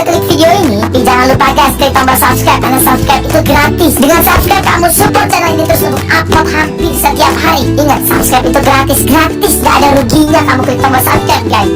udah klik video ini, jangan lupa guys klik tombol subscribe, karena subscribe itu gratis. Dengan subscribe kamu support channel ini terus untuk upload hampir setiap hari. Ingat, subscribe itu gratis, gak ada ruginya kamu klik tombol subscribe guys.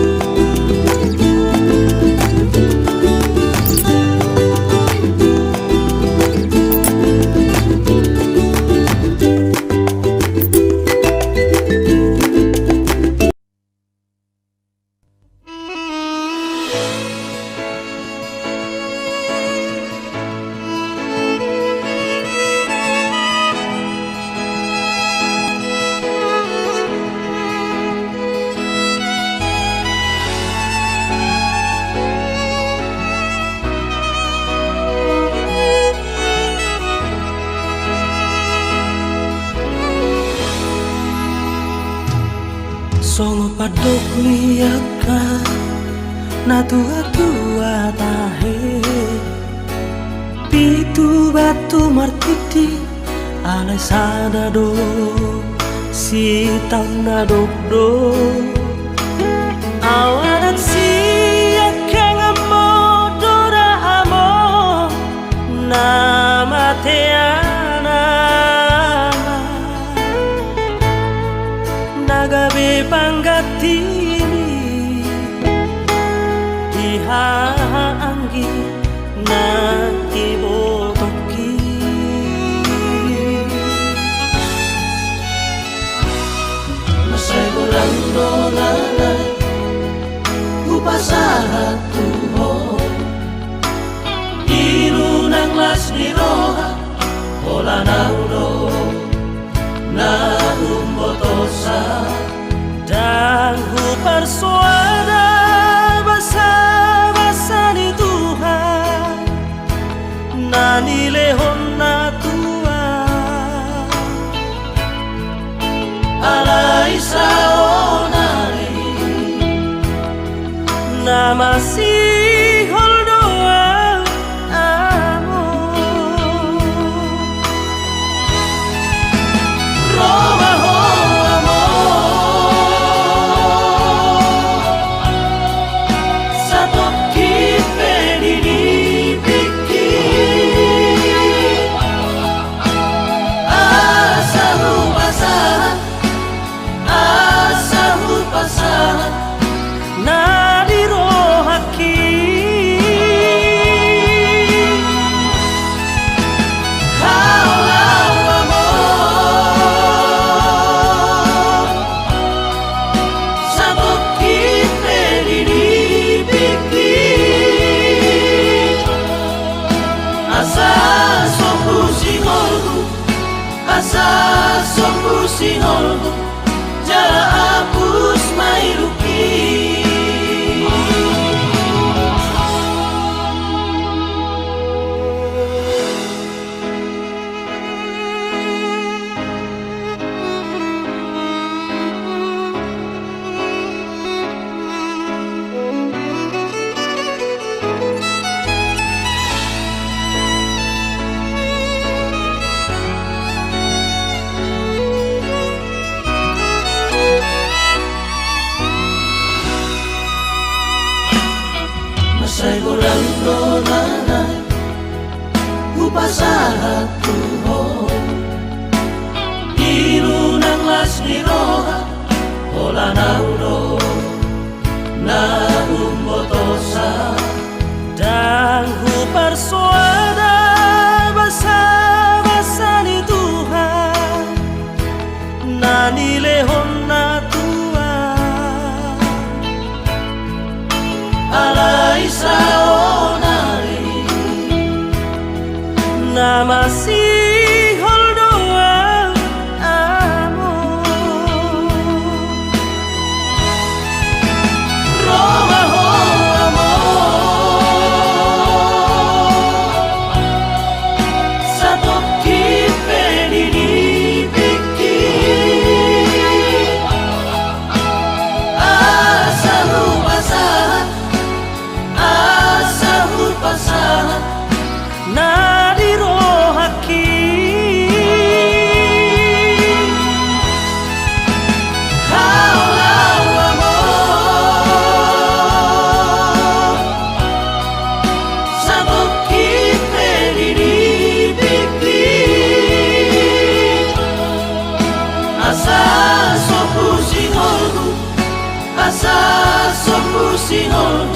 Songo padok liaka na tua tahe pitu batu martiti alai sada do si tauna do awanan si akang amo dora amo nama teana nagabe panggatini dihaanggi na ibotoki masay kurang dolanay upasahat tuho inunang las niroha hola nauro na umbotosa dan persuada basa ni Tuhan nani lehon na tua alai saonari nama si holdoa amo Roma ho amo satu kipe di piki asahu pasahan na dirohaki haulau amor satu kipe di piki asa sopu singolku asa sopu singolku jala hapus mairuki masay kurang dolanay upasahat tuho inunang las niroha hola nauro na umbotosa dan persuada basa ni Tuhan nani lehon na tua alai saonari nama si holdoa amo Roma ho amo satu kipe di piki asahu pasahan sinol